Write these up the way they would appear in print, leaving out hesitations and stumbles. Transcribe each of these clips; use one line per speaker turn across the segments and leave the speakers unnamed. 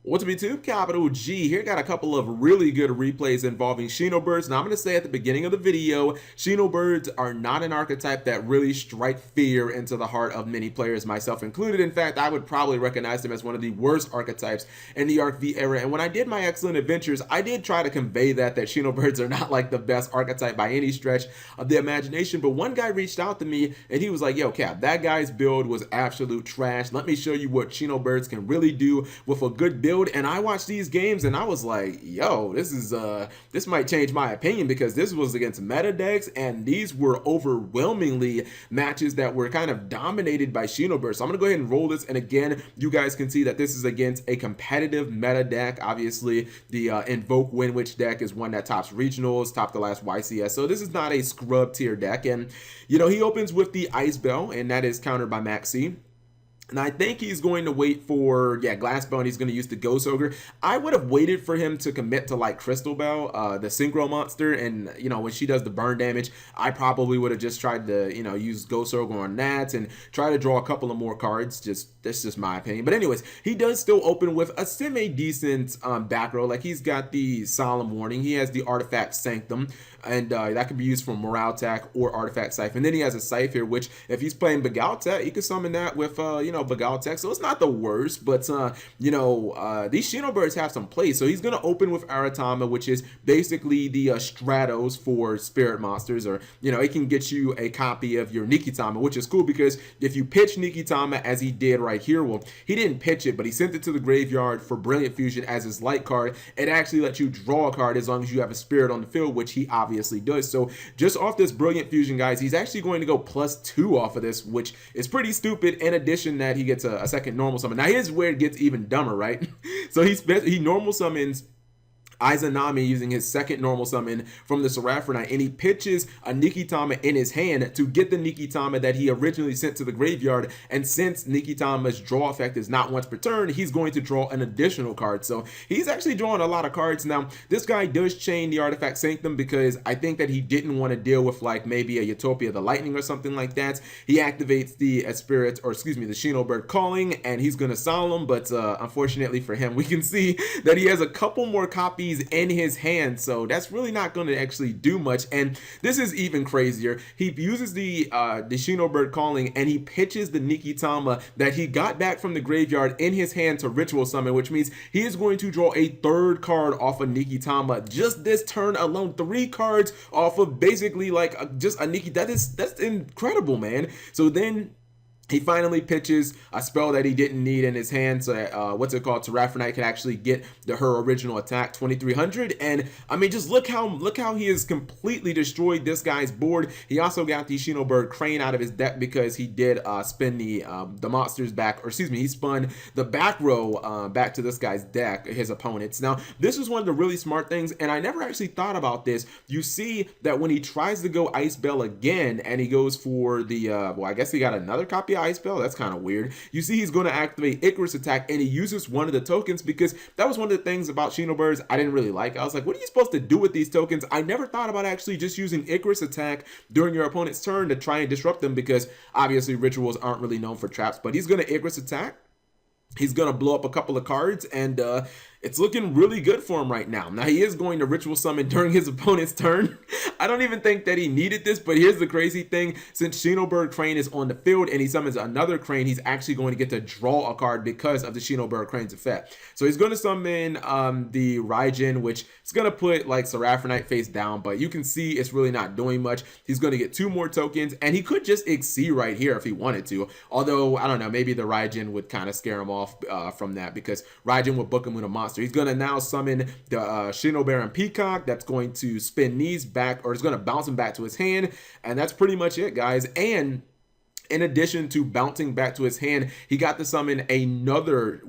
What's up YouTube? Capital G here. Got a couple of really good replays involving Birds. Now I'm going to say at the beginning of the video, Birds are not an archetype that really strike fear into the heart of many players, myself included. In fact, I would probably recognize them as one of the worst archetypes in the Arc V era. And when I did my excellent adventures, I did try to convey that Birds are not like the best archetype by any stretch of the imagination. But one guy reached out to me and he was like, yo Cap, that guy's build was absolute trash. Let me show you what Birds can really do with a good build. And I watched these games and I was like, yo, this might change my opinion, because this was against meta decks and these were overwhelmingly matches that were kind of dominated by Birds. So I'm gonna go ahead and roll this, and again, you guys can see that this is against a competitive meta deck. Obviously the Invoke Windwitch deck is one that tops regionals, topped the last YCS, so this is not a scrub tier deck. And you know, he opens with the Ice Bell, and that is countered by Maxi. And I think he's going to wait for, Glass Bell, and he's going to use the Ghost Ogre. I would have waited for him to commit to like Crystal Bell, the Synchro monster, and you know, when she does the burn damage, I probably would have just tried to, you know, use Ghost Ogre on that and try to draw a couple of more cards. That's just my opinion. But anyways, he does still open with a semi-decent back row. Like, he's got the Solemn Warning, he has the Artifact Sanctum, and that can be used for Morale Attack or Artifact Siphon. Then he has a Scythe here, which if he's playing Begal Tech, he can summon that with, you know, Begal Tech. So it's not the worst, but you know, these Birds have some play. So he's gonna open with Aratama, which is basically the Stratos for spirit monsters, or you know, it can get you a copy of your Nikitama, which is cool because if you pitch Nikitama as he did right here, well, he didn't pitch it, but he sent it to the graveyard for Brilliant Fusion as his light card. It actually lets you draw a card as long as you have a spirit on the field, which he obviously does. So just off this Brilliant Fusion, guys, he's actually going to go +2 off of this, which is pretty stupid. In addition, that he gets a second normal summon. Now here's where it gets even dumber, right? So he normal summons Izanami using his second normal summon from the Seraphronite, and he pitches a Nikitama in his hand to get the Nikitama that he originally sent to the graveyard. And since Nikitama's draw effect is not once per turn, he's going to draw an additional card. So he's actually drawing a lot of cards. Now this guy does chain the Artifact Sanctum because I think that he didn't want to deal with like maybe a Utopia the Lightning or something like that. He activates the Spirit, or excuse me, the Bird Calling, and he's going to Solemn, but unfortunately for him, we can see that he has a couple more copies in his hand, so that's really not going to actually do much. And this is even crazier. He uses the Bird Calling, and he pitches the Nikitama that he got back from the graveyard in his hand to Ritual Summon, which means he is going to draw a third card off of Nikitama just this turn alone. 3 cards off of basically like just a Nikki. That's incredible, man. So then he finally pitches a spell that he didn't need in his hand, so that, Seraphronite can actually get her original attack, 2300. And I mean, just look how he has completely destroyed this guy's board. He also got the Bird Crane out of his deck because he did spin the monsters back, or excuse me, he spun the back row back to this guy's deck, his opponent's. Now this was one of the really smart things, and I never actually thought about this. You see that when he tries to go Ice Bell again, and he goes for the well, I guess he got another copy of Ice Bell. That's kind of weird. You see he's going to activate Icarus Attack, and he uses one of the tokens, because that was one of the things about Birds I didn't really like. I was like, what are you supposed to do with these tokens? I never thought about actually just using Icarus Attack during your opponent's turn to try and disrupt them, because obviously rituals aren't really known for traps. But he's going to Icarus Attack. He's going to blow up a couple of cards, and it's looking really good for him right now. Now he is going to Ritual Summon during his opponent's turn. I don't even think that he needed this, but here's the crazy thing. Since Bird Crane is on the field and he summons another Crane, he's actually going to get to draw a card because of the Bird Crane's effect. So he's going to summon the Raijin, which is going to put like Seraphronite face down, but you can see it's really not doing much. He's going to get 2 more tokens, and he could just Exceed right here if he wanted to. Although, I don't know, maybe the Raijin would kind of scare him off from that, because Raijin would book him with a monster. He's going to now summon the Shinobaron Peacock. That's going to spin these back, or it's going to bounce him back to his hand. And that's pretty much it, guys. And in addition to bouncing back to his hand, he got to summon another,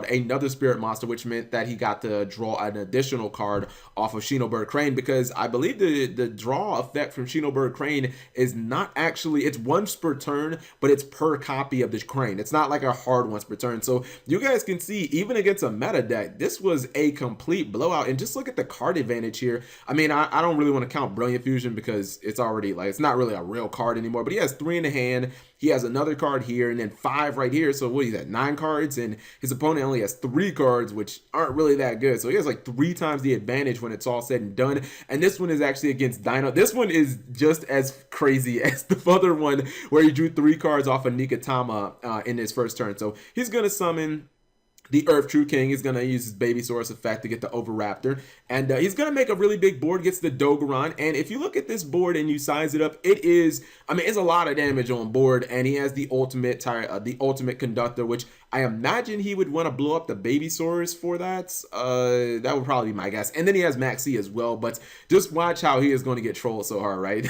another spirit monster, which meant that he got to draw an additional card off of Bird Crane, because I believe the draw effect from Bird Crane is not actually, it's once per turn, but it's per copy of the Crane. It's not like a hard once per turn. So you guys can see, even against a meta deck, this was a complete blowout. And just look at the card advantage here. I mean, I don't really want to count Brilliant Fusion because it's already like, it's not really a real card anymore, but he has 3 in the hand. he has another card here, and then 5 right here. So what is that, 9 cards, and his opponent only has 3 cards, which aren't really that good. So he has like 3 times the advantage when it's all said and done. And this one is actually against Dino. This one is just as crazy as the other one where he drew 3 cards off of Nikatama in his first turn. So he's gonna summon the Earth True King. Is going to use his Baby Source effect to get the Overraptor, and he's going to make a really big board, gets the Dogoron. And if you look at this board and you size it up, it is, I mean, it's a lot of damage on board, and he has the ultimate conductor, which I imagine he would want to blow up the Baby Source for that. That would probably be my guess. And then he has Maxi as well, but just watch how he is going to get trolled so hard, right?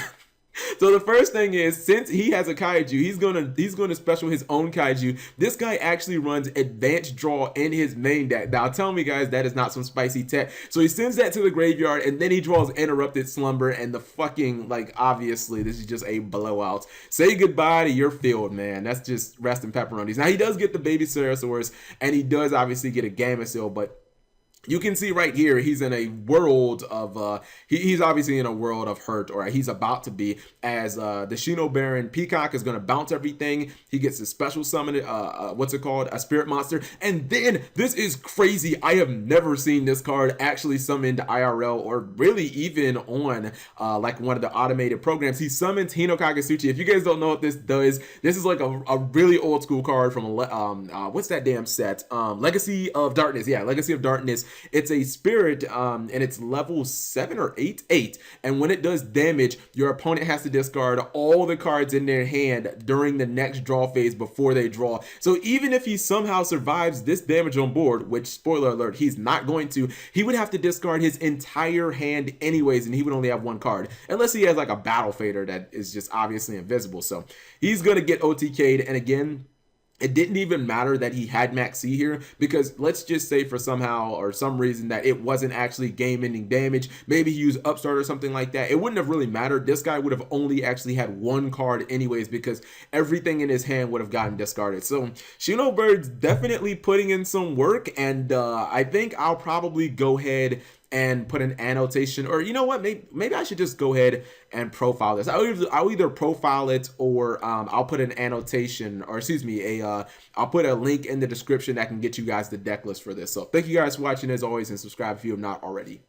So the first thing is, since he has a kaiju, he's gonna special his own kaiju. This guy actually runs advanced draw in his main deck. Now tell me, guys, that is not some spicy tech. So he sends that to the graveyard, and then he draws Interrupted Slumber, and the fucking, like, obviously this is just a blowout. Say goodbye to your field, man. That's just rest in pepperonis. Now he does get the Baby Ceratosaurus, and he does obviously get a Gamecill, but you can see right here, he's in a world of, he's obviously in a world of hurt, or he's about to be, as the Shino Baron Peacock is going to bounce everything. He gets a special summon, what's it called? A Spirit Monster. And then, this is crazy. I have never seen this card actually summoned IRL, or really even on, like, one of the automated programs. He summons Hino Kagasuchi. If you guys don't know what this does, this is like a really old school card from, what's that damn set? Legacy of Darkness. Yeah, Legacy of Darkness. It's a spirit, and it's level 7 or 8, and when it does damage, your opponent has to discard all the cards in their hand during the next draw phase before they draw. So even if he somehow survives this damage on board, which, spoiler alert, he's not going to, he would have to discard his entire hand anyways, and he would only have 1 card, unless he has like a Battle Fader that is just obviously invisible. So he's gonna get OTK'd, and again, it didn't even matter that he had Maxi here, because let's just say for somehow or some reason that it wasn't actually game-ending damage. Maybe he used Upstart or something like that. It wouldn't have really mattered. This guy would have only actually had 1 card anyways, because everything in his hand would have gotten discarded. So Shino Bird's definitely putting in some work, and I think I'll probably go ahead and put an annotation, or you know what, maybe I should just go ahead and profile this. I'll either profile it, or I'll put an annotation, or excuse me, I'll put a link in the description that can get you guys the deck list for this. So thank you guys for watching as always, and subscribe if you have not already.